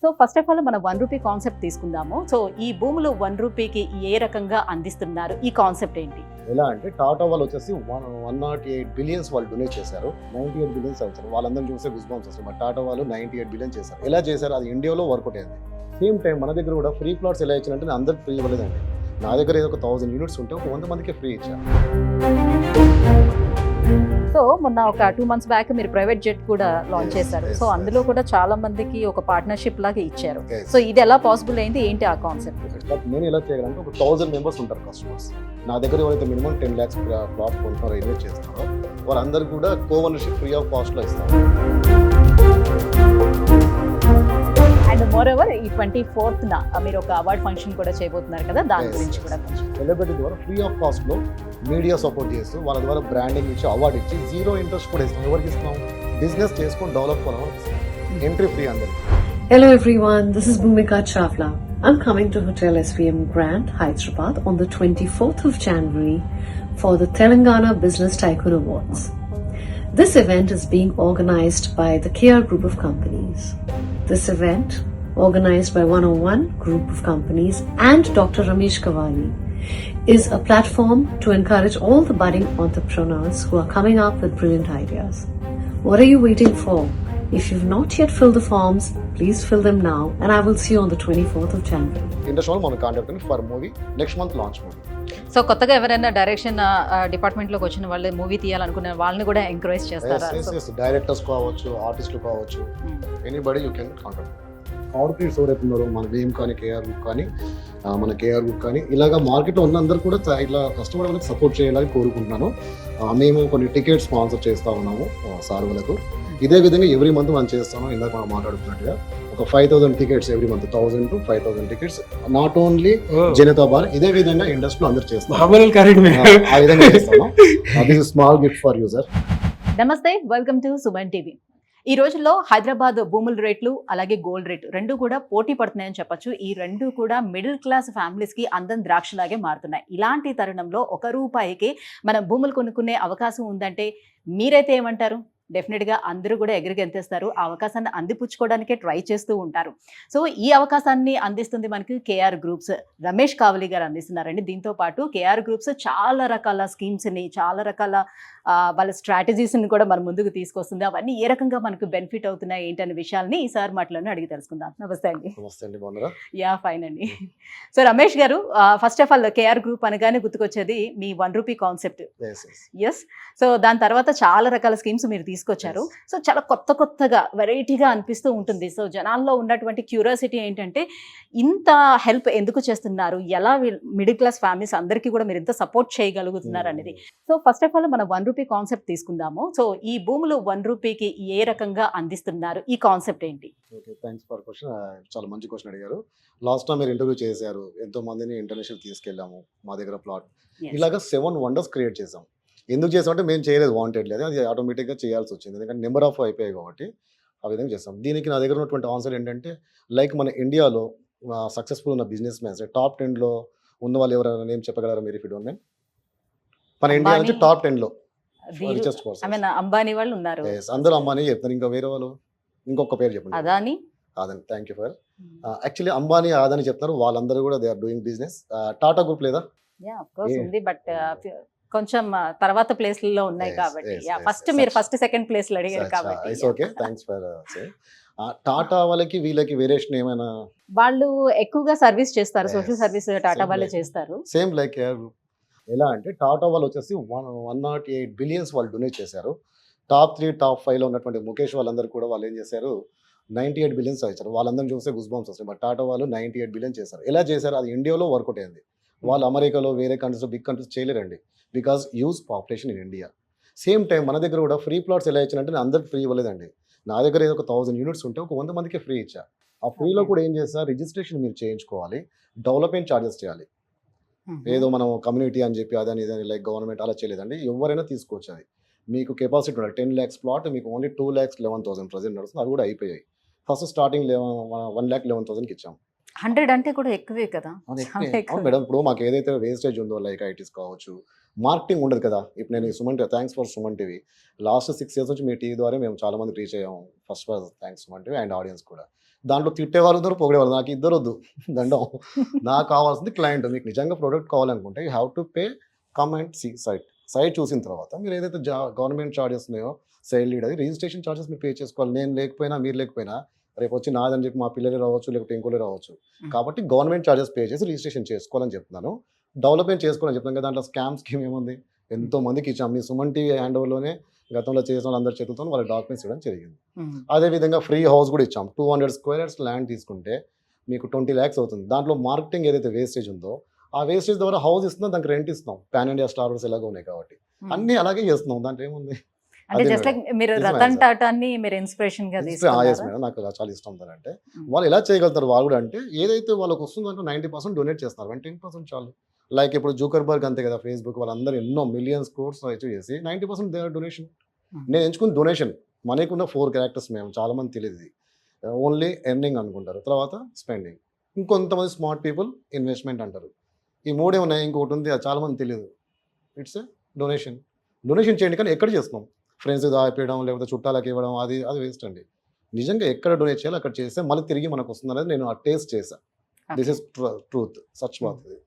So first of all మనం 1 rupee concept తీసుకుందాము. So ఈ భూములు 1 రూపీకి ఏ రకంగా అందిస్తున్నారు? ఈ కాన్సెప్ట్ ఏంటి? ఎలా అంటే టాటా వాళ్ళు వచ్చేసి 108 బిలియన్స్ వాళ్ళు డొనేట్ చేశారు. 98 బిలియన్స్ వచ్చారు. వాళ్ళందరినీ చూస్తే గుస్ బంప్స్ వస్తాయి. బట్ టాటా వాళ్ళు 98 బిలియన్ చేశారు. ఎలా చేశారు? అది ఇండియాలో వర్కౌట్ అయింది. సేమ్ టైం మన దగ్గర కూడా ఫ్రీ ప్లాట్స్ ఎలా ఇచ్చారంటే నేను అందరికి ఫ్రీ ఇవ్వలేదండి. నా దగ్గర ఏదో ఒక 1000 యూనిట్స్ ఉంటే ఒక 100 మందికి ఫ్రీ ఇచ్చాను. సో మొన్న ఒక 2 months బ్యాక్ మీరు ప్రైవేట్ జెట్ కూడా లాంచ్ చేశారు. సో అందులో కూడా చాలా మందికి ఒక పార్ట్నర్షిప్ లాగా ఇచ్చారు. సో ఇది ఎలా పాసిబుల్ అయింది? ఏంటి ఆ కాన్సెప్ట్? బట్ నేను ఎలా చేయాలంటే ఒక 1000 మెంబర్స్ ఉంటారు కస్టమర్స్. నా దగ్గర ఎవరైతే మినిమం 10 lakhs ప్లాట్ కొంటున్నారో ఇన్వెస్ట్ చేస్తారో వారందరూ కూడా కో-ఓనర్షిప్ ఫ్రీ ఆఫ్ కాస్ట్లో ఇస్తారు. అండ్ మోర్ ఓవర్ ఈ 24th మీరు ఒక అవార్డ్ ఫంక్షన్ కూడా చేయబోతున్నారు కదా, దాని గురించి కూడా కొంచెం. సెలబ్రిటీ ద్వారా ఫ్రీ ఆఫ్ కాస్ట్లో మీడియా సపోర్ట్ చేస్తూ వాళ్ళ ద్వారా బ్రాండింగ్ ఇచ్చి అవార్డు ఇచ్చి 0 ఇంట్రెస్ట్ కూడా ఇస్తాం. ఎవరికి ఇస్తాం? బిజినెస్ చేసుకొని డెవలప్ అవ్వడం. ఎంట్రీ ఫ్రీ అందరికి. Hello everyone, this is Bhumika Chawla. I'm coming to Hotel SVM Grand, Hyderabad on the 24th of January for the Telangana Business Tycoon Awards. This event is being organized by the KR Group of Companies. This event, organized by 101 Group of Companies and Dr. Ramesh Kawali, is a platform to encourage all the budding entrepreneurs who are coming up with brilliant ideas. What are you waiting for? If you've not yet filled the forms, please fill them now and I will see you on the 24th of January. ఇండస్ట్రీలో మనం contact for movie next month launch movie. So కొత్తగా ఎవరైనా direction డిపార్ట్మెంట్లోకి వచ్చిన వాళ్ళు movie తీయాలనుకునే వాళ్ళని కూడా encourage చేస్తారా? Directors కావచ్చు, ఆర్టిస్టులు కావచ్చు, anybody you can contact. Corporates ఎవరైతే ఉన్నారో మన వేమ్ కానీ, కేఆర్ గ్రూప్ కానీ, మన కేఆర్ గ్రూప్ కానీ ఇలాగా మార్కెట్లో ఉన్న అందరూ కూడా ఇట్లా కస్టమర్ వాళ్ళకి సపోర్ట్ చేయాలని కోరుకుంటున్నాను. మేము కొన్ని టికెట్స్ స్పాన్సర్ చేస్తూ ఉన్నాము సార్ వాళ్ళకు. ఇదే విధంగా ఎవ్రీ మంత్ మనం చేస్తాము. ఇందాక మనం మాట్లాడుతున్నట్టుగా ఒక 5000 tickets every month, 1000 to 5000 tickets not only Janata bar. ఇదే విధంగా ఇండస్ట్రీలో అందరూ చేస్తాం. ఆ విధంగా చేస్తాము. This is small gift for you sir. నమస్తే, వెల్కమ్ టు సుమన్ టీవీ. ఈ రోజుల్లో హైదరాబాద్ భూముల రేట్లు అలాగే గోల్డ్ రేటు రెండు కూడా పోటీ పడుతున్నాయని చెప్పొచ్చు. ఈ రెండు కూడా మిడిల్ క్లాస్ ఫ్యామిలీస్ కి అందం ద్రాక్షలాగే మారుతున్నాయి. ఇలాంటి తరుణంలో 1 రూపాయికి మనం భూములు కొనుక్కునే అవకాశం ఉందంటే మీరైతే ఏమంటారు? డెఫినెట్గా అందరూ కూడా ఎగిరికి ఎంతేస్తారు. ఆ అవకాశాన్ని అందిపుచ్చుకోవడానికే ట్రై చేస్తూ ఉంటారు. సో ఈ అవకాశాన్ని అందిస్తుంది మనకి కేఆర్ గ్రూప్స్. రమేష్ కావలి గారు అందిస్తున్నారండి. దీంతో పాటు కేఆర్ గ్రూప్స్ చాలా రకాల స్కీమ్స్ని, చాలా రకాల వాళ్ళ స్ట్రాటజీస్ని కూడా మన ముందుకు తీసుకొస్తుంది. అవన్నీ ఏ రకంగా మనకు బెనిఫిట్ అవుతున్నాయి ఏంటనే విషయాల్ని ఈ సార్ మాటలోనే అడిగి తెలుసుకుందాం. నమస్తే అండి. నమస్తే అండి, బాగున్నారా? యా, ఫైన్ అండి. సో రమేష్ గారు, first of all KR group అనగానే గుర్తుకొచ్చేది మీ 1 రూపీ కాన్సెప్ట్. ఎస్. సో దాని తర్వాత చాలా రకాల స్కీమ్స్ మీరు తీసుకొచ్చారు. సో చాలా కొత్తగా వెరైటీగా అనిపిస్తూ ఉంటుంది. సో జనాల్లో ఉన్నటువంటి క్యూరియాసిటీ ఏంటంటే ఇంత హెల్ప్ ఎందుకు చేస్తున్నారు, ఎలా మిడిల్ క్లాస్ ఫ్యామిలీస్ అందరికీ కూడా మీరు ఎంత సపోర్ట్ చేయగలుగుతున్నారు అనేది. సో ఫస్ట్ ఆఫ్ ఆల్ మనం 1 రూపీ కాన్సెప్ట్ తీసుకుందాము. సో ఈ భూములు 1 రూపీకి ఏ రకంగా అందిస్తున్నారు? ఈ కాన్సెప్ట్ ఏంటి? Okay, thanks for question. చాలా మంచి క్వశ్చన్ అడిగారు. లాస్ట్ టైం మీరు ఇంటర్వ్యూ చేశారు, ఎంతో మందిని ఇంటర్నేషనల్ తీసుకెళ్ళాము. మా దగ్గర ప్లాట్ ఇలాగా 7 వండర్స్ క్రియేట్ చేసాం. ఎందుకు చేసామంటే మేము చేయలేదు, వాంటెడ్ లేదు, అది ఆటోమేటిక్గా చేయాల్సి వచ్చింది. ఎందుకంటే నెంబర్ ఆఫ్ అయిపోయాయి కాబట్టి ఆ విధంగా చేస్తాం. దీనికి నా దగ్గర ఉన్నటువంటి ఆన్సర్ ఏంటంటే, లైక్ మన ఇండియాలో సక్సెస్ఫుల్ ఉన్న బిజినెస్ మ్యాన్స్ టాప్ 10లో ఉన్న వాళ్ళు ఎవరైనా నేమ్ చెప్పగలరా మీరు? ఇఫ్ యు డోంట్ మైండ్, మన ఇండియా నుంచి టాప్ 10లో రిచెస్ట్ పర్సన్ అంబానీ వాళ్ళు ఉన్నారు. అందరూ అంబానీ చెప్తారు. ఇంకా వేరే వాళ్ళు ఇంకొక పేరు చెప్పండి. Adani. Thank you for. Actually Ambani, Adani చెప్తారు. వాళ్ళందరూ కూడా they are doing business. Tata group లేదా? యా, ఆఫ్ కోర్స్ ఉంది, బట్ కొంచెం తర్వాత ప్లేస్లలో ఉన్నాయి కాబట్టి. మీరు ఫస్ట్ సెకండ్ ప్లేస్ లో అడిగారు కాబట్టి. Okay, thanks for saying. Tata వాళ్ళకి వీళ్ళకి వేరియేషన్ ఏమైనా? వాళ్ళు ఎక్కువగా సర్వీస్ చేస్తారు, సోషల్ సర్వీస్ టాటా వాళ్ళే చేస్తారు. Same like KR group. ఎలా అంటే టాటా వాళ్ళు వచ్చేసి 108 బిలియన్స్ వాళ్ళు డొనేట్ చేశారు. టాప్ 3, టాప్ 5లో ఉన్నటువంటి ముఖేష్ వాళ్ళందరూ కూడా వాళ్ళు ఏం చేశారు, 98 బిలియన్స్ ఇచ్చారు. వాళ్ళందరినీ చూస్తే గుస్ బంప్స్ వస్తాయి. బట్ టాటా వాళ్ళు 98 బిలియన్ చేశారు. ఎలా చేశారు? అది ఇండియాలో వర్కౌట్ అయింది. వాళ్ళు అమెరికాలో, వేరే కంట్రీస్లో, బిగ్ కంట్రీస్ చేయలేరండి. Because huge population in India. Same time మన దగ్గర కూడా ఫ్రీ ప్లాట్స్ ఎలా ఇచ్చానంటే నేను అందరికి ఫ్రీ ఇవ్వలేదండి. నా దగ్గర ఏదో ఒక 1000 యూనిట్స్ ఉంటే ఒక 100 మందికి ఫ్రీ ఇచ్చా. ఆ ఫ్రీలో కూడా ఏం చేస్తా, రిజిస్ట్రేషన్ మీరు చేయించుకోవాలి, డెవలప్మెంట్ ఛార్జెస్ చేయాలి. ఏదో మనం కమ్యూనిటీ అని చెప్పి అదని ఇదని లైక్ గవర్నమెంట్ అలా చేయలేదండి. ఎవరైనా తీసుకోవచ్చు. అది మీకు కెపాసిటీ ఉండాలి. 10 lakhs ప్లాట్ మీకు ఓన్లీ 2,11,000 ప్రజెంట్ నడుస్తుంది. అది కూడా అయిపోయాయి. ఫస్ట్ స్టార్టింగ్ 1,11,000కి ఇచ్చాం. 100 అంటే కూడా ఎక్కువే కదా. అవును, చాలా ఎక్కువే. ఎక్కువ. అవును మేడం. ఇప్పుడు మాకు ఏదైతే వేస్టేజ్ ఉందో లైక్ ఐటీస్ కావచ్చు, మార్కెటింగ్ ఉండదు కదా. ఇప్పుడు నేను ఈ thanks for Suman TV. Last 6 years నుంచి మీ టీవీ ద్వారా మేము చాలా మందికి రీచ్ అయ్యాము. First thanks Suman TV and audience కూడా. దాంట్లో తిట్టేవాళ్ళు ఉన్నారు, పొగిడేవాళ్ళు. నాకు ఇద్దరొద్దు దండం. నాకు కావాల్సింది క్లయింట్. మీకు నిజంగా ప్రొడక్ట్ కావాలనుకుంటే you have to pay, come and see site. Site చూసిన తర్వాత మీరు ఏదైతే గవర్నమెంట్ చార్జెస్ ఉన్నాయో సేల్ లీడ్ అది రిజిస్ట్రేషన్ చార్జెస్ మీరు పే చేసుకోవాలి. నేను లేకపోయినా, మీరు లేకపోయినా రేపు వచ్చి నాదని చెప్పి మా పిల్లలే రావచ్చు, లేకపోతే ఇంకోలే రావచ్చు. కాబట్టి గవర్నమెంట్ చార్జెస్ పే చేసి రిజిస్ట్రేషన్ చేసుకోవాలని చెప్తున్నాను. డెవలప్మెంట్ చేసుకోవాలని చెప్తున్నాను కదా. దాంట్లో స్కీమ్ ఏముంది? ఎంతో మందికి ఇచ్చాం. మీ సుమన్ టీవీ హ్యాండ్ ఓవర్లోనే గతంలో చేసిన వాళ్ళందరి చేతులతో వాళ్ళ డాక్యుమెంట్స్ ఇవ్వడం జరిగింది. అదేవిధంగా ఫ్రీ హౌస్ కూడా ఇచ్చాం. 200 స్క్వేర్ యార్డ్స్ ల్యాండ్ తీసుకుంటే మీకు 20 lakhs అవుతుంది. దాంట్లో మార్కెటింగ్ ఏదైతే వేస్టేజ్ ఉందో ఆ వేస్టేజ్ ద్వారా హౌస్ ఇస్తున్నాం, దానికి రెంట్ ఇస్తున్నాం. పాన్ ఇండియా స్టార్ హౌస్ ఎలాగో ఉన్నాయి కాబట్టి అన్నీ అలాగే చేస్తున్నాం. దాంట్లో ఏముంది? అంటే అదే జస్ట్ లైక్ మేడం. మీరు నిజమే రతన్ సార్. టాటాని మీరు ఇన్స్పిరేషన్ గా యెస్ తీసుకున్నారా? మేడం. నాకు చాలా ఇష్టం అంటే వాళ్ళు ఎలా చేయగలుగుతారు వాళ్ళు కూడా అంటే ఏదైతే వాళ్ళకి వస్తుందో 90% డొనేట్ చేస్తున్నారు. 10% చాలు. లైక్ ఇప్పుడు జూకర్బర్గ్ అంతే కదా, ఫేస్బుక్ వాళ్ళందరూ ఎన్నో మిలియన్స్ క్రోర్స్ అచీవ్ చేసి 90% దే ఆర్ డొనేషన్. నేను ఎంచుకున్న డొనేషన్. మనకున్న 4 క్యారెక్టర్స్ మేము చాలా మంది తెలియదు. ఓన్లీ ఎర్నింగ్ అనుకుంటారు, తర్వాత స్పెండింగ్. ఇంకొంతమంది స్మార్ట్ పీపుల్ ఇన్వెస్ట్మెంట్ అంటారు. ఈ మూడే ఉన్నాయి. ఇంకొకటి ఉంది, అది చాలా మంది తెలియదు. It's a donation. డొనేషన్ చేయండి, కానీ ఎక్కడ చేస్తున్నాం? ఫ్రెండ్స్ దాపియడం, లేకపోతే చుట్టాలకు ఇవ్వడం, అది అది వేస్ట్ అండి. నిజంగా ఎక్కడ డొనేట్ చేయాలో అక్కడ చేస్తే మళ్ళీ తిరిగి మనకు వస్తుంది అనేది నేను ఆ టేస్ట్ చేశాను. దిస్ ఇస్ ట్రూత్, సచ్ బాత్ ఇది.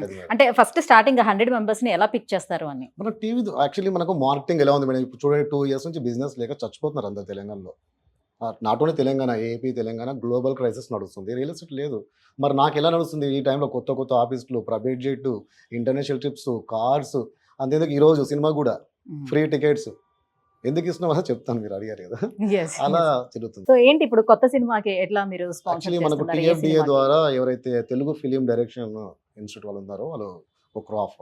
అది మేడం. అంటే ఫస్ట్ స్టార్టింగ్ 100 మెంబర్స్ ని ఎలా పిక్ చేస్తారు అని. మన టీవీ యాక్చువల్లీ మనకు మార్కెటింగ్ ఎలా ఉంది మేడం? ఇప్పుడు చూడండి, 2 years నుంచి బిజినెస్ లేక చచ్చిపోతున్నారు అందరు తెలంగాణలో. Not only Telangana, AP, Telangana global crisis నడుస్తుంది. రియల్ ఎస్టేట్ లేదు. మరి నాకు ఎలా నడుస్తుంది ఈ టైంలో? కొత్త కొత్త ఆఫీసులు, private jet, international trips, cars, అంతేందుకు ఈరోజు సినిమా కూడా ఫ్రీ టికెట్స్. ఎందుకు ఇస్తున్నామో చెప్తాను, మీరు అడిగారు కదా. అలా జరుగుతుంది. సో ఏంటి ఇప్పుడు కొత్త సినిమాకి ఎట్లా మీరు స్పాన్సర్ యాక్చువల్లీ మనకు చేస్తున్నారు? ఏ టీఎఫ్డిఏ సినిమాకి? ద్వారా ఎవరైతే తెలుగు ఫిలిం డైరెక్షన్ ఇన్స్టిట్యూట్ వాళ్ళు ఉన్నారో వాళ్ళు ఒక క్రాఫ్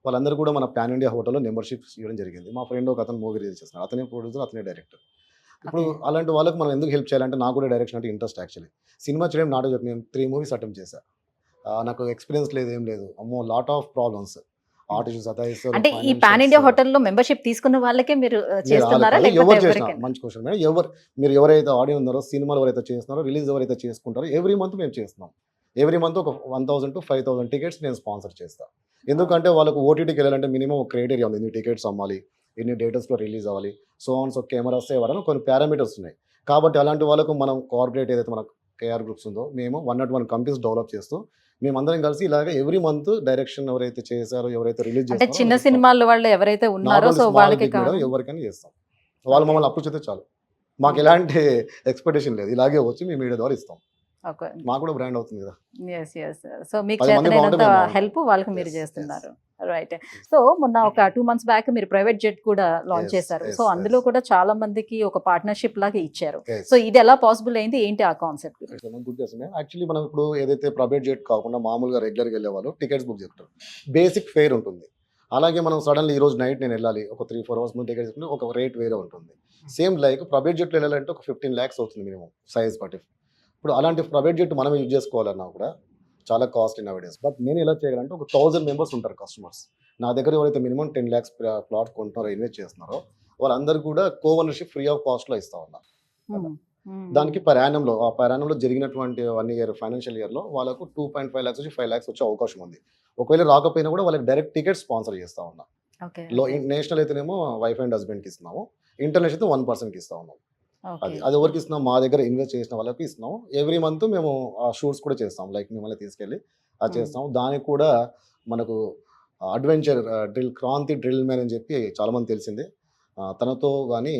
వాళ్ళందరూ కూడా మన పాన్ ఇండియా హోటల్లో మెంబర్షిప్ ఇవ్వడం జరిగింది. మా ఫ్రెండ్ ఒక అతను మూవీ రిలీజ్ చేస్తున్నాడు. అతనే ప్రొడ్యూసర్, అతనే డైరెక్టర్. ఇప్పుడు Okay. అలాంటి వాళ్ళకి మనం ఎందుకు హెల్ప్ చేయాలంటే నాకు కూడా డైరెక్షన్ అంటే ఇంట్రెస్ట్ యాక్చువల్లీ. సినిమా చేయడం నాటో చెప్పి నేను 3 movies అటెంప్ట్ చేశాను. నాకు ఎక్స్పీరియన్స్ లేదు, ఏం లేదు. అమ్మో, లాట్ ఆఫ్ ప్రాబ్లమ్స్. ఆర్టిస్ట్ సతాయిస్తారు. అంటే ఈ పాన్ ఇండియా హోటల్లో మెంబర్షిప్ తీసుకున్న వాళ్ళకే మీరు చేస్తున్నారా ఎవరు లేకపోతే చేసిన ఎవరికైనా? మంచి క్వశ్చన్ మేడం. మీరు ఎవరైతే ఆడియో ఉన్నారో, సినిమాలు ఎవరైతే చేస్తున్నారో, రిలీజ్ ఎవరైతే చేసుకుంటారో ఎవ్రీ మంత్ మేము చేస్తున్నాం. ఎవ్రీ మంత్ ఒక 1000 to 5000 టికెట్స్ నేను స్పాన్సర్ చేస్తాను. ఎందుకంటే వాళ్ళకు ఓటీటీకి వెళ్ళాలంటే మినిమం ఒక క్రైటీరియా ఉంది. ఇన్ని టికెట్స్ అమ్మాలి, ఎన్ని డేటస్లో రిలీజ్ అవ్వాలి, సో కెమెరాస్ ఇవ్వాలని కొన్ని పారామీటర్స్ ఉన్నాయి. కాబట్టి అలాంటి వాళ్ళకు మనం కార్పొరేట్ ఏదైతే మన కేఆర్ గ్రూప్స్ ఉందో మేము 101 కంపెనీస్ డెవలప్ చేస్తూ మేమందరం కలిసి ఇలాగ ఎవ్రీ మంత్ డైరెక్షన్ ఎవరైతే చేశారో, ఎవరైతే రిలీజ్ అంటే చిన్న సినిమాల వాళ్ళు ఎవరైతే ఉన్నారో సో వాళ్ళకి ఎవరికైనా చేస్తాం. వాళ్ళు మమ్మల్ని అప్రోచ్ అయితే చాలు. మాకు ఎలాంటి ఎక్స్పెక్టేషన్ లేదు. ఇలాగే వచ్చి మీ మీడియా ద్వారా ఇస్తాం. ఓకే. మాకు కూడా బ్రాండ్ అవుతుంది కదా. సో మీకు 10 మంది చేతనైనంత బాగుంటే మేము హెల్ప్ వాళ్ళకి మీరు Yes, చేస్తున్నారు. రైట్. సో మొన్న ఒక 2 months బ్యాక్ మీరు ప్రైవేట్ జెట్ కూడా లాంచ్ Yes, చేశారు. yes, సో అందులో yes. కూడా చాలా మందికి ఒక పార్ట్నర్షిప్ లాగా ఇచ్చారు. Yes. సో ఇది ఎలా పాసిబుల్ అయింది? ఏంటి ఆ కాన్సెప్ట్? గుడ్ చేస్తున్నాయి. యాక్చువల్లీ మనం ఇప్పుడు ఏదైతే ప్రైవేట్ జెట్ కాకుండా మామూలుగా రెగ్యులర్గా వెళ్ళే వాళ్ళు టికెట్స్ బుక్ చేసుకుంటారు. బేసిక్ ఫేర్ ఉంటుంది. అలాగే మనం సడన్లీ ఈ రోజు నైట్ నేను వెళ్ళాలి, ఒక 3-4 hours ముందు టికెట్ తీసుకుంటే ఒక రేట్ వేరే ఉంటుంది. సేమ్ లైక్ ప్రైవేట్ జెట్లో వెళ్ళాలంటే ఒక 15 lakhs అవుతుంది మినిమం సైజ్ బట్టి. ఇప్పుడు అలాంటి ప్రైవేట్ జెట్ మనం యూజ్ చేసుకోవాలన్నా కూడా చాలా కాస్ట్లీ నవేడేస్. బట్ నేను ఎలా చేయాలంటే ఒక 1000 members ఉంటారు కస్టమర్స్. నా దగ్గర ఎవరైతే మినిమం 10 lakhs ప్లాట్ కొంటున్నారో, ఇన్వెస్ట్ చేస్తున్నారో వాళ్ళందరూ కూడా ఓనర్షిప్ ఫ్రీ ఆఫ్ కాస్ట్లో ఇస్తా ఉన్నా. దానికి పర్ యానంలో జరిగినటువంటి 1 year ఫైనాన్షియల్ ఇయర్లో వాళ్ళకు 2.5 lakhs నుంచి 5 lakhs వచ్చే అవకాశం ఉంది. ఒకవేళ రాకపోయినా కూడా వాళ్ళకి డైరెక్ట్ టికెట్ స్పాన్సర్ చేస్తా ఉన్నా. నేషనల్ అయితేనేమో వైఫ్ అండ్ హస్బెండ్కి ఇస్తున్నాము, ఇంటర్నేషనల్ అయితే 1%కి ఇస్తా ఉన్నాం. అది ఎవరికి ఇస్తున్నాం? మా దగ్గర ఇన్వెస్ట్ చేసిన వాళ్ళకి ఇస్తున్నాం. ఎవ్రీ మంత్ మేము ఆ షూట్స్ కూడా చేస్తాం. లైక్ మిమ్మల్ని తీసుకెళ్ళి అది చేస్తాం. దానికి కూడా మనకు అడ్వెంచర్ క్రాంతి డ్రిల్ మ్యాన్ అని చెప్పి చాలా మంది తెలిసిందే. తనతో కానీ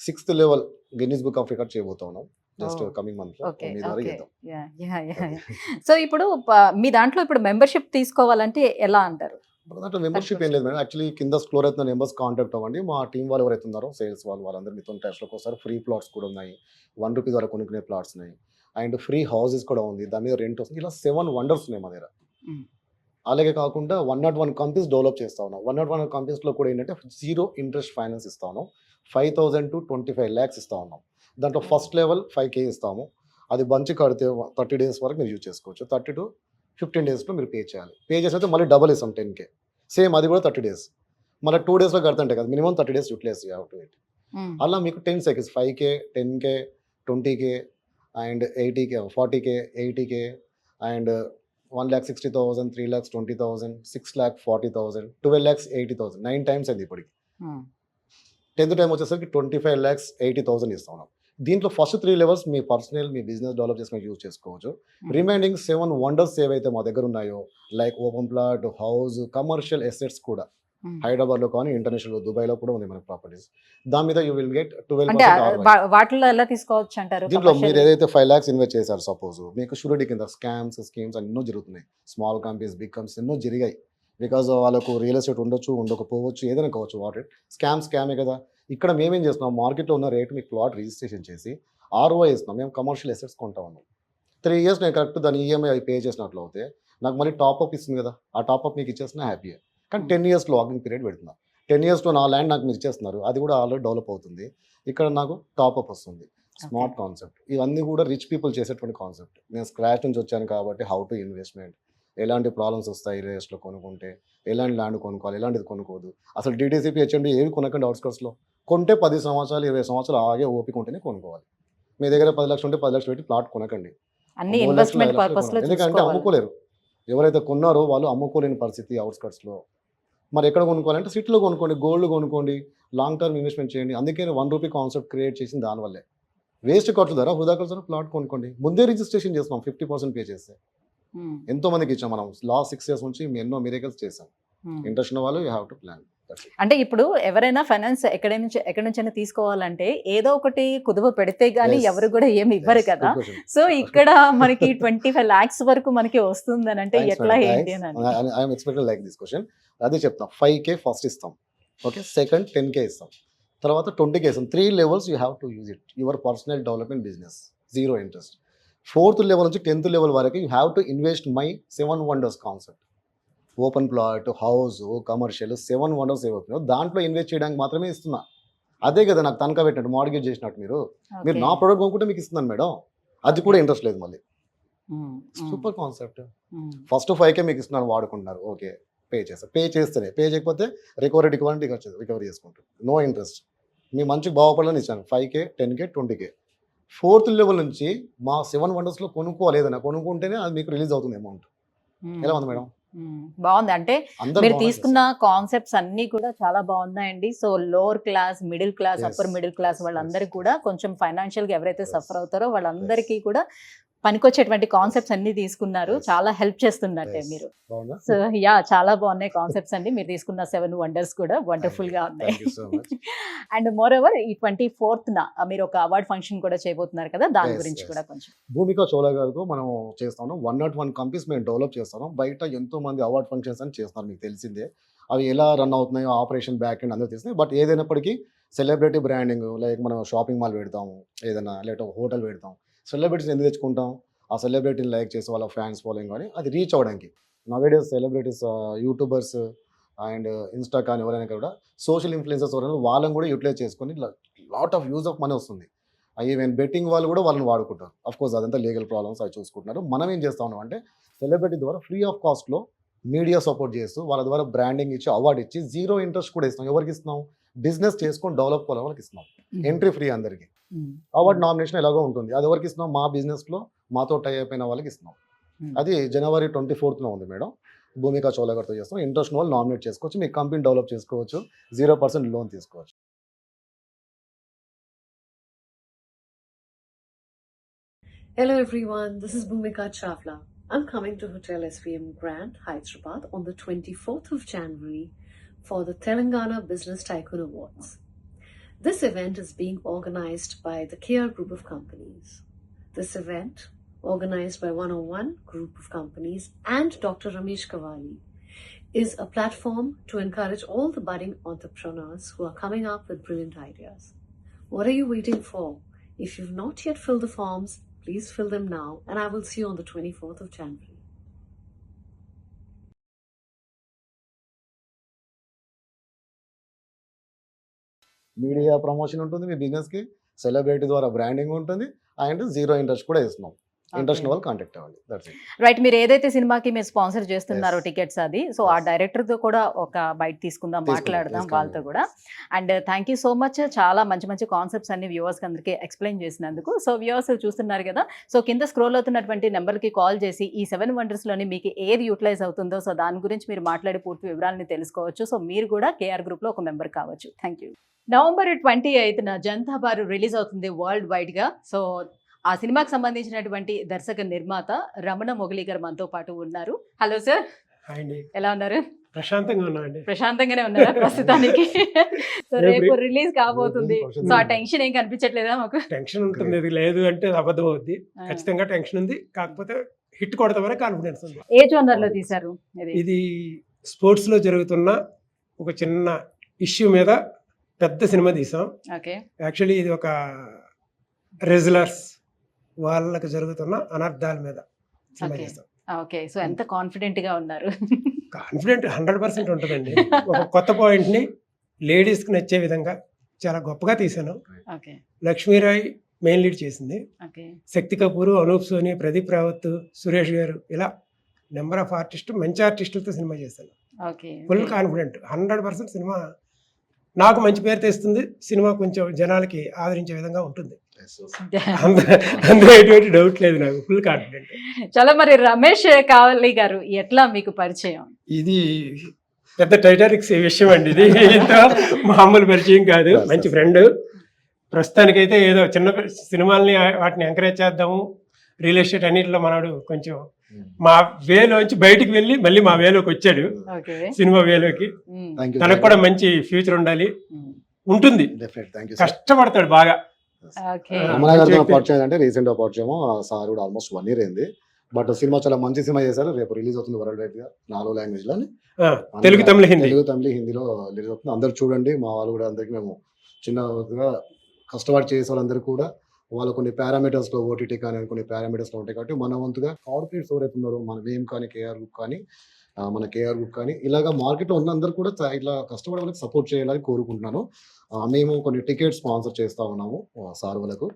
6th level Guinness book of record చేయబోతా ఉన్నాం. జస్ట్ కమింగ్ మంత్ లో మీ ద్వారా చేద్దాం. సో ఇప్పుడు మీ దాంట్లో ఇప్పుడు మెంబర్షిప్ తీసుకోవాలంటే ఎలా అంటారు? దాంట్లో మెంబర్షిప్ ఏం లేదు మేడం. యాక్చువల్లీ కింద స్క్రోల్ అవుతున్న నెంబర్స్ కాంటాక్ట్ అవ్వండి. మా టీం వాళ్ళు ఎవరైతే ఉన్నారో సేల్స్ వాళ్ళందరూ మీతో టచ్లోకి వస్తారు. ఫ్రీ ప్లాట్స్ కూడా ఉన్నాయి. ₹1 వరకు కొనుక్కునే ప్లాట్స్ ఉన్నాయి. అండ్ ఫ్రీ హౌసెస్ కూడా ఉంది. దాని మీద రెంట్ వస్తుంది. ఇలా 7 wonders ఉన్నాయి మా దగ్గర. అలాగే కాకుండా 101 కంపెనీస్ డెవలప్ చేస్తా ఉన్నాం. 101 కంపెనీస్లో కూడా ఏంటంటే 0 interest ఫైనాన్స్ ఇస్తా ఉన్నాం. 5,000 to 25 lakhs ఇస్తా ఉన్నాం. దాంట్లో ఫస్ట్ లెవెల్ 5K ఇస్తాము. అది బంచి కడితే 30 days వరకు మీరు యూజ్ చేసుకోవచ్చు. 30 to 15 daysలో మీరు పే చేయాలి. పే చేసినట్టు మళ్ళీ డబల్ ఇస్తాం 10K. సేమ్ అది కూడా 30 days. మళ్ళీ 2 daysలో కడుతుంటే కదా, మినిమం 30 days యూటిలైజ్ చేయాలి. అలా మీకు 10 cycles 5K, 10K, 20K and 80K, 40K, 80K and 1,60,000, 3,20,000, 6,40,000, 12,80,000, 9 times అయింది ఇప్పటికి. 10th టైం వచ్చేసరికి 25,80,000 ఇస్తా ఉన్నాం. దీంట్లో ఫస్ట్ 3 లెవెల్స్ మీ పర్సనల్, మీ బిజినెస్ డెవలప్ చేసుకుని యూజ్ చేసుకోవచ్చు. రిమైనింగ్ 7 వండర్స్ ఏవైతే మా దగ్గర ఉన్నాయో, like open plot, house, commercial assets కూడా హైదరాబాద్లో కానీ ఇంటర్నేషనల్ దుబాయ్లో కూడా ఉంది మన ప్రాపర్టీస్. దాని మీద యూ విల్ గెట్ అంటే 12% వాటిలో ఎలా తీసుకోవచ్చు అంటారు? దీంట్లో మీరు ఏదైతే 5 lakhs ఇన్వెస్ట్ చేశారు సపోజ్, మీకు షూరిటీ కింద స్కామ్స్, స్కీమ్స్ ఎన్నో జరుగుతున్నాయి. స్మాల్ కంపెనీస్, బిగ్ కంపెనీస్ ఎన్నో జరిగాయి. బికాజ్ వాళ్ళకు రియల్ ఎస్టేట్ ఉండొచ్చు, ఉండకపోవచ్చు, ఏదైనా కావచ్చు. వాట్ ఇట్ స్కామే కదా. ఇక్కడ మేమేం చేస్తున్నాం, మార్కెట్లో ఉన్న రేటు మీకు ప్లాట్ రిజిస్ట్రేషన్ చేసి ROI ఇస్తున్నాం. మేము కమర్షియల్ ఎసెట్స్ కొంటా ఉన్నాం. 3 years నేను కరెక్ట్ దాని EMI పే చేసినట్లు అవుతే నాకు మళ్ళీ టాప్అప్ ఇస్తుంది కదా. ఆ టాప్అప్ మీకు ఇచ్చేస్తున్నా హ్యాపీయే. కానీ 10 years లాగింగ్ పీరియడ్ పెడుతున్నా. 10 yearsలో నా ల్యాండ్ నాకు మీరు ఇచ్చేస్తున్నారు, అది కూడా ఆల్రెడీ డెవలప్ అవుతుంది. ఇక్కడ నాకు టాప్అప్ వస్తుంది. Smart concept. ఇవన్నీ కూడా రిచ్ పీపుల్ చేసేటువంటి కాన్సెప్ట్. నేను స్క్రాచ్ నుంచి వచ్చాను కాబట్టి హౌ టు ఇన్వెస్ట్మెంట్, ఎలాంటి ప్రాబ్లమ్స్ వస్తాయి రియల్స్లో కొనుక్కుంటే, ఎలాంటి ల్యాండ్ కొనుక్కోవాలి, ఎలాంటిది కొనుక్కోదు. అసలు DTCP, HMD ఏవి కొనకండి అవుట్స్కట్స్లో. కొంటే 10 సంవత్సరాలు 20 సంవత్సరాలు ఆగే ఓపిక ఉంటేనే కొనుక్కోవాలి. మీ దగ్గర 10 లక్షలు ఉంటే 10 లక్షలు పెట్టి ప్లాట్ కొనకండి. అన్ని 3 లక్షలు, ఇన్వెస్ట్మెంట్ 5 లక్షలు పర్పస్ లో కొనండి. ఎందుకంటే చూసుకోవాలి. అమ్ముకోలేరు. ఎవరైతే కొన్నారో వాళ్ళు అమ్ముకోలేని పరిస్థితి అవుట్స్కట్స్లో. మరి ఎక్కడ కొనుక్కోవాలంటే సిటీలో కొనుక్కోండి, గోల్డ్ కొనుక్కోండి, లాంగ్ టర్మ్ ఇన్వెస్ట్మెంట్ చేయండి. అందుకే ₹1 కాన్సెప్ట్ క్రియేట్ చేసింది దానివల్లే. వేస్ట్ ఖర్చు ధర, వృధా ఖర్చు ధర ప్లాట్ కొనుక్కోండి. ముందే రిజిస్ట్రేషన్ చేస్తున్నాం 50% పే చేస్తే. ఎంతో మందికి ఇచ్చాం మనం. లాస్ట్ 6 years నుంచి ఎన్నో మిరేకల్స్ చేసాం. ఇంట్రెస్ట్ ఉన్న వాళ్ళు యూ హ్యావ్ టు ప్లాన్. అంటే ఇప్పుడు ఎవరైనా ఫైనాన్స్ ఎక్కడి నుంచైనా తీసుకోవాలంటే ఏదో ఒకటి కుదువ పెడితే గానీ Yes. ఎవరు కూడా ఏమి ఇవ్వరు కదా. సో ఇక్కడ మనకి 25 lakhs వరకు మనకి వస్తుందని అంటే ఎట్లా ఏంటి అని I'm expected like this question. అదే చెప్తాం. 5K ఫస్ట్ ఇస్తాం, ఓకే. సెకండ్ 10K ఇస్తాం, తర్వాత 20K ఇస్తాం. 3 levels you have to use it your personal development business. 0 interest. 4th level నుంచి 10th level వరకు you have to invest my 7 wonders concept. Open plot, house, commercial 7 wonders ఏవవుతున్నాయో దాంట్లో invest చేయడానికి మాత్రమే ఇస్తున్నా. అదే కదా నాకు తనఖా పెట్టినట్టు, మార్గేజ్ చేసినట్టు. మీరు నా ప్రొడక్ట్ కొనుక్కుంటే మీకు ఇస్తున్నాను మేడం, అది కూడా ఇంట్రెస్ట్ లేదు మళ్ళీ. Super concept. ఫస్ట్ 5K మీకు ఇస్తున్నాను, వాడుకుంటున్నారు, ఓకే. పే చేస్తారు. పే చేస్తేనే, పే చేయకపోతే రికవరీ చేసుకుంటారు. No interest. మీ మంచికి బాగుపడాలని ఇచ్చాను. 5K, 10K, 20K. 4th level నుంచి మా 7 వండర్స్లో కొనుక్కోవాలి. ఏదైనా కొనుక్కుంటేనే అది మీకు రిలీజ్ అవుతుంది అమౌంట్. ఎలా ఉంది మేడం? బాగుంది. అంటే అందరూ మీరు బాగా తీసుకున్న కాన్సెప్ట్స్ అన్ని కూడా చాలా బాగున్నాయండి. So lower class, middle class, Yes, upper middle class yes, వాళ్ళందరికీ yes, కూడా కొంచెం ఫైనాన్షియల్ గా ఎవరైతే Yes, సఫర్ అవుతారో వాళ్ళందరికీ కూడా పనికొచ్చేటువంటి కాన్సెప్ట్స్ అన్ని తీసుకున్నారు. Yes. చాలా హెల్ప్ చేస్తున్నట్టే Yes. మీరు. బాగుందా? సో చాలా బాగున్నాయి కాన్సెప్ట్స్ అండి. మీరు తీసుకున్న 7 వండర్స్ కూడా వండర్ఫుల్ గా ఉన్నాయి. Thank you so much. And more over ఈ 24th మీరు ఒక అవార్డ్ ఫంక్షన్ కూడా చేయబోతున్నారు కదా, దాని Yes, గురించి yes. కూడా కొంచెం. భూమిక చోళ గారితో మనం చేస్తాను. 101 కంపెనీస్ మేము డెవలప్ చేస్తాను. బయట ఎంతో మంది అవార్డ్ ఫంక్షన్స్ అని చేస్తున్నారు, మీకు తెలిసిందే. అవి ఎలా రన్ అవుతున్నాయో ఆపరేషన్ బ్యాక్ అండ్ అందరూ తెలిసిందే. బట్ ఏదైనప్పటికీ సెలబ్రిటీ బ్రాండింగ్, లైక్ మనం షాపింగ్ మాల్ పెడతాము, ఏదైనా లేకపోతే హోటల్ పెడతాం. సెలబ్రిటీస్ ఎందుకు తెచ్చుకుంటాం? ఆ సెలబ్రిటీని లైక్ చేసి వాళ్ళ ఫ్యాన్స్ ఫాలోయింగ్ కానీ అది రీచ్ అవ్వడానికి. Nowadays celebrities, YouTubers and Insta కానీ ఎవరైనా కూడా సోషల్ ఇన్ఫ్లుయెన్సర్స్ ఎవరైనా వాళ్ళని కూడా యూటిలైజ్ చేసుకొని lot of use of money వస్తుంది. ఈవెన్ బెట్టింగ్ వాళ్ళు కూడా వాళ్ళని వాడుకుంటారు. అఫ్ కోర్స్ అదంతా లీగల్ ప్రాబ్లమ్స్ అవి చూసుకుంటున్నారు. మనం ఏం చేస్తా ఉన్నాం అంటే సెలబ్రిటీ ద్వారా ఫ్రీ ఆఫ్ కాస్ట్లో మీడియా సపోర్ట్ చేస్తూ వాళ్ళ ద్వారా బ్రాండింగ్ ఇచ్చి అవార్డు ఇచ్చి 0 interest కూడా ఇస్తున్నాం. ఎవరికి ఇస్తున్నాం? బిజినెస్ చేసుకొని డెవలప్ అవ్వాలి వాళ్ళకి ఇస్తున్నాం. ఎంట్రీ ఫ్రీ అందరికీ. అవార్డ్ నామినేషన్ ఎలాగో ఉంటుంది. అది ఎవరికి ఇస్తున్నాం? మా బిజినెస్లో మాతో టై అయిపోయిన వాళ్ళకి ఇస్తున్నాం. అది January 24th ఉంది మేడం. భూమిక చోళ గారితో చేస్తాం. ఇంట్రెస్ట్ వాళ్ళు నామినేట్ చేసుకోవచ్చు, మీ కంపెనీ డెవలప్ చేసుకోవచ్చు, 0% లోన్ తీసుకోవచ్చు. Hello everyone, this is Bhumika Chawla. I'm coming to Hotel SVM Grand, Hyderabad on the 24th of January for the Telangana Business Tycoon Awards. This event is being organized by the KR Group of Companies. This event, organized by 101 Group of Companies and Dr. Ramesh Kawali, is a platform to encourage all the budding entrepreneurs who are coming up with brilliant ideas. What are you waiting for? If you've not yet filled the forms, please fill them now, and I will see you on the 24th of January. Media promotion ఉంటుంది మీ బిజినెస్కి, celebrity ద్వారా branding ఉంటుంది, and 0 interest కూడా ఇస్తున్నాం. Interest ఉన్న వాళ్ళు contact అవ్వండి. That's it. Right. మీరు ఏదైతే సినిమాకి మీరు స్పాన్సర్ చేస్తున్నారో Yes. టికెట్స్ అది, సో ఆ Yes. డైరెక్టర్ తో కూడా ఒక బయట తీసుకుందాం, మాట్లాడదాం తీసుకుందాం. వాళ్ళతో కూడా. And thank you so much, చాలా మంచి మంచి కాన్సెప్ట్స్ అన్ని వ్యూవర్స్ అందరికీ ఎక్స్ప్లెయిన్ చేసినందుకు. సో వ్యూవర్స్ చూస్తున్నారు కదా, సో కింద స్క్రోల్ అవుతున్నటువంటి నెంబర్కి కాల్ చేసి ఈ 7 వండర్స్ లోని మీకు ఏది యూటిలైజ్ అవుతుందో సో దాని గురించి మీరు మాట్లాడి పూర్తి వివరాలని తెలుసుకోవచ్చు. సో మీరు కూడా కేఆర్ గ్రూప్ లో ఒక మెంబర్ కావచ్చు. Thank you. నవంబర్ 28న జనతా బార్ రిలీజ్ అవుతుంది వరల్డ్ వైడ్ గా. సో ఆ సినిమాకి సంబంధించినటువంటి దర్శక నిర్మాత రమణ మొగలి గారు మనతో పాటు ఉన్నారు. హలో సార్, హాయ్ అండి, ఎలా ఉన్నారు? ప్రశాంతంగా ఉన్నామండి. ప్రశాంతంగానే ఉన్నారా ప్రస్తుతానికి? సో రేపు రిలీజ్ కాబోతుంది, సో ఆ టెన్షన్ ఏం కనిపించట్లేదా మాకు? టెన్షన్ ఉంటుంది, ఇది లేదు అంటే అబద్ధం అవుద్ది. ఖచ్చితంగా టెన్షన్ ఉంది, కాకపోతే హిట్ కొడతామనే కాన్ఫిడెన్స్ ఉంది. ఏ జోనర్ లో తీశారు ఇది? ఇది స్పోర్ట్స్ లో జరుగుతున్న ఒక చిన్న ఇష్యూ మీద పెద్ద సినిమా తీసాం. ఓకే. యాక్చువల్లీ ఇది ఒక రెజ్లర్స్ వాళ్ళకి జరుగుతున్న అనర్థాల మీద సినిమా Okay. చేస్తాం. ఓకే. సో ఎంత కాన్ఫిడెంట్ గా ఉన్నారు? కాన్ఫిడెంట్ 100% ఉంటుందండి. ఒక కొత్త పాయింట్ ని లేడీస్ కి నచ్చే విధంగా చాలా గొప్పగా తీసాను. ఓకే. లక్ష్మీరాయ్ మెయిన్ లీడ్ చేసింది. ఓకే. శక్తి కపూర్, అనూప్ సోని, ప్రదీప్ రావత్, సురేష్ గారు, ఇలా నెంబర్ ఆఫ్ ఆర్టిస్ట్, మంచి ఆర్టిస్టులతో సినిమా చేశాను. ఓకే. ఫుల్ కాన్ఫిడెంట్, 100% సినిమా నాకు మంచి పేరు తెస్తుంది. సినిమా కొంచెం జనాలకి ఆదరించే విధంగా ఉంటుంది. అందులో ఎటువంటి డౌట్ లేదు, నాకు ఫుల్ కాన్ఫిడెంట్. చాలా. మరి రమేష్ కావలి గారు ఎట్లా మీకు పరిచయం? ఇది పెద్ద టైటానిక్స్ విషయం అండి. ఇది ఇంత మామూలు పరిచయం కాదు, మంచి ఫ్రెండ్. ప్రస్తుతానికైతే ఏదో చిన్న సినిమాల్ని వాటిని ఎంకరేజ్ చేద్దాము, రియల్ ఎస్టేట్ అన్నింటిలో మనడు కొంచెం మా వేలోంచి బయటికి వెళ్ళి మళ్ళీ మా వేలోకి వచ్చాడు, ఓకే. సినిమా వేలోకి. Thank you. తనకు కూడా మంచి ఫ్యూచర్ ఉండాలి, ఉంటుంది, Definitely. Thank you, sir. కష్టపడతాడు బాగా. ఓకే. రమణ గారితో పరిచయం అంటే రీసెంట్ గా పరిచయం. సార్ కూడా ఆల్మోస్ట్ 1 year అయింది. బట్ సినిమా చాలా మంచి సినిమా చేశారు. రేపు రిలీజ్ అవుతుంది వరల్డ్ వైడ్ గా 4 లాంగ్వేజ్ లో. తెలుగు, తమిళ, హిందీ. తెలుగు, తమిళ, హిందీలో రిలీజ్ అవుతుంది. అందరు చూడండి. మా వాళ్ళు కూడా అందరికి మేము చిన్నగా కష్టపడి చేసే వాళ్ళందరూ కూడా వాళ్ళు కొన్ని పారామీటర్స్ లో ఓటీటీ కానీ కొన్ని పారామీటర్స్ లో ఉంటాయి. కాబట్టి మన వంతుగా కార్పొరేట్స్ ఎవరైతే ఉన్నారో మన వేమ్ కానీ కేఆర్ గ్రూప్ కానీ మన కేఆర్ గ్రూప్ కానీ ఇలాగా మార్కెట్ లో ఉన్న అందరూ కూడా ఇట్లా కష్టపడే వాళ్ళకి సపోర్ట్ చేయాలని కోరుకుంటున్నాను. మేము కొన్ని టికెట్స్ స్పాన్సర్ చేస్తా ఉన్నాము సార్ వాళ్ళకు.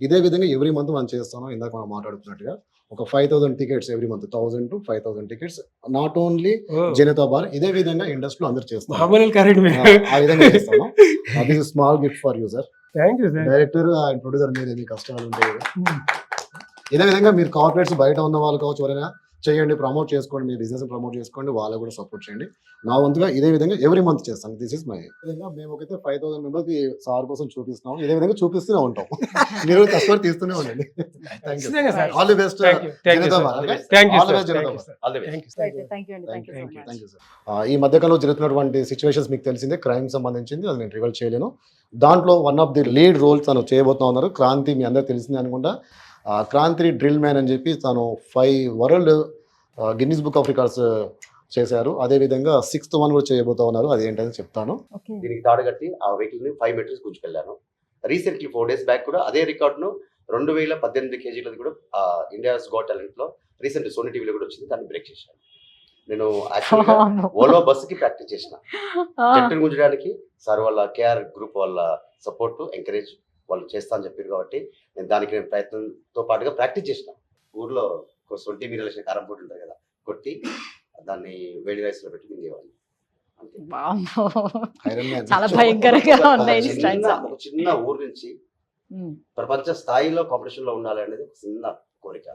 ఇదే విధంగా ఎవ్రీ మంత్ మనం చేస్తాము. ఇందాక మనం మాట్లాడుతున్నట్టుగా ఒక 5,000 tickets every month, 1,000 to 5,000 tickets, not only Janata bar. ఇదే విధంగా ఇండస్ట్రీలో అందరూ చేస్తాం. ఆ విధంగా చేస్తాను. అది small gift for you sir. Thank you sir. Director and producer మీద మీ కష్టాలు ఉంటాయి కదా. ఇదే విధంగా మీరు కార్పొరేట్స్ బయట ఉన్న వాళ్ళు కావచ్చు, ఎవరైనా చేయండి, ప్రమోట్ చేసుకోండి, మీ బిజినెస్ ప్రమోట్ చేసుకోండి, వాళ్ళకు కూడా సపోర్ట్ చేయండి. నా వంతుగా ఇదే విధంగా ఎవ్రీ మంత్ చేస్తాను. దిస్ ఇస్ మై విధంగా మేము ఒకైతే 5,000 మెంబర్కి సార్ కోసం చూపిస్తున్నాం. ఇదే విధంగా చూపిస్తూనే ఉంటాం. మీరు కష్టపడి తీస్తూనే ఉండండి. All the best. ఈ మధ్యకాలంలో జరుగుతున్నటువంటి సిచ్యువేషన్స్ మీకు తెలిసిందే, క్రైమ్ సంబంధించింది, అది నేను రివీల్ చేయలేను. దాంట్లో one of the lead roles తను చేయబోతా ఉన్నారు. క్రాంతి మీ అందరికి తెలిసిందే అనుకుంటా. క్రాంతి డ్రిల్ మ్యాన్ అని చెప్పి తను 5 world Guinness book of records చేశారు. అదేవిధంగా 6th one కూడా చేయబోతా ఉన్నారు. అది ఏంటని చెప్తాను. దీనికి తాడు కట్టి ఆ వెహికల్ ని 5 meters గుంజుకెళ్ళాను. రీసెంట్లీ 4 days బ్యాక్ కూడా అదే రికార్డును 2018 kgs కూడా ఇండియాస్ గోట్ టాలెంట్ లో రీసెంట్ సోనీ టీవీలో కూడా వచ్చింది. దాన్ని బ్రేక్ చేశాను. నేను యాక్చువల్గా ఓలో బస్సుకి ప్రాక్టీస్ చేసిన జట్టును గుంజడానికి సార్ వాళ్ళ కేఆర్ గ్రూప్ వాళ్ళ సపోర్ట్ ఎంకరేజ్ వాళ్ళు చేస్తా అని చెప్పారు. కాబట్టి నేను ప్రయత్నంతో పాటుగా ప్రాక్టీస్ చేసిన. ఊర్లో 20 మీటర్ల కారం పోటీ ఉంటుంది కదా, కొట్టి దాన్ని వేడి రైస్ లో పెట్టి మింగేవాళ్ళు. చాలా భయంకరంగా ఉన్నాయి. ఒక చిన్న ఊరు నుంచి ప్రపంచ స్థాయిలో కాంపిటీషన్ లో ఉండాలి అనేది ఒక చిన్న కోరిక.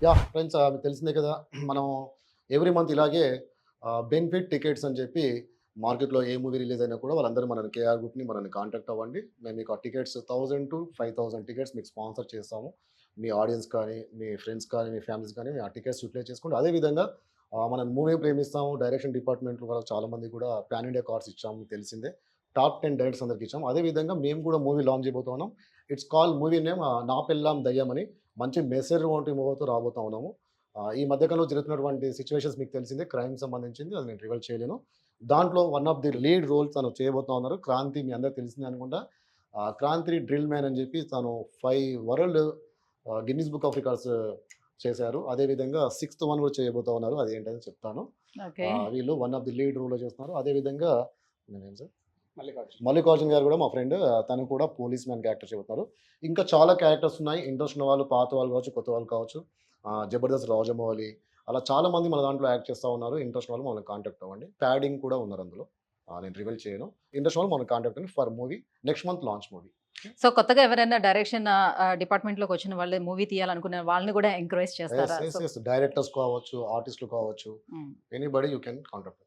యా ఫ్రెండ్స్, మీకు తెలిసిందే కదా, మనం ఎవ్రీ మంత్ ఇలాగే బెనిఫిట్ టికెట్స్ అని చెప్పి మార్కెట్లో ఏ మూవీ రిలీజ్ అయినా కూడా వాళ్ళందరూ మనని కేఆర్ గ్రూప్ని మనల్ని కాంటాక్ట్ అవ్వండి. మేము మీకు ఆ టికెట్స్ 1,000 to 5,000 టికెట్స్ మీకు స్పాన్సర్ చేస్తాము. మీ ఆడియన్స్ కానీ, మీ ఫ్రెండ్స్ కానీ, మీ ఫ్యామిలీస్ కానీ ఆ టికెట్స్ యూటిలైజ్ చేసుకోండి. అదేవిధంగా మనం మూవీ ప్రేమిస్తాము, డైరెక్షన్ డిపార్ట్మెంట్లో కూడా చాలామంది కూడా పాన్ ఇండియా కార్డ్స్ ఇచ్చాము, మీకు తెలిసిందే. టాప్ 10 డైరెక్టర్స్ అందరికి ఇచ్చాము. అదేవిధంగా మేము కూడా మూవీ లాంచ్ చేయబోతున్నాం. ఇట్స్ కాల్ మూవీ నేమ్ నా పెళ్ళాం దయ్యం అని. మంచి మెసేజ్ వంటి మూవీతో రాబోతా ఉన్నాము. ఈ మధ్యకాలంలో జరుగుతున్నటువంటి సిచ్యువేషన్స్ మీకు తెలిసిందే, క్రైమ్ సంబంధించింది, అది నేను రివీల్ చేయలేను. దాంట్లో one of the lead roles తను చేయబోతా ఉన్నారు. క్రాంతి మీ అందరికి తెలిసిందే అనుకుంటా. క్రాంతి డ్రిల్ మ్యాన్ అని చెప్పి తను 5 world Guinness book of records చేశారు. అదేవిధంగా 6th one కూడా చేయబోతా ఉన్నారు. అది ఏంటని చెప్తాను. వీళ్ళు వన్ ఆఫ్ ది లీడ్ రోల్లో చేస్తున్నారు. అదేవిధంగా నేనేం సార్ మల్లికార్జున్ గారు కూడా మా ఫ్రెండ్, తను కూడా పోలీస్ మ్యాన్ క్యారెక్టర్ చెబుతున్నారు. ఇంకా చాలా క్యారెక్టర్స్ ఉన్నాయి. ఇంట్రెస్ట్ ఉన్న వాళ్ళు, పాత వాళ్ళు కావచ్చు, కొత్త వాళ్ళు కావచ్చు, జబర్దస్త్ రాజమౌళి, అలా చాలా మంది మన దాంట్లో యాక్ట్ చేస్తూ ఉన్నారు. ఇంట్రెస్ట్ వాళ్ళు మనల్ని కాంటాక్ట్ అవ్వండి. ప్యాడింగ్ కూడా ఉన్నారు అందులో. నేను రివీల్ చేయను. ఇంట్రెస్ట్ వాళ్ళు మనల్ని కాంటాక్ట్ అవ్వండి for movie. Next month launch movie. So కొత్తగా ఎవరైనా డైరెక్షన్ డిపార్ట్మెంట్ లోకి వచ్చిన వాళ్ళు మూవీ తీయాలనుకునే వాళ్ళని కూడా ఎంకరేజ్ చేస్తారా? డైరెక్టర్స్ కావచ్చు, ఆర్టిస్టులు కావచ్చు, ఎనీబడి యూ కెన్ కాంటాక్ట్.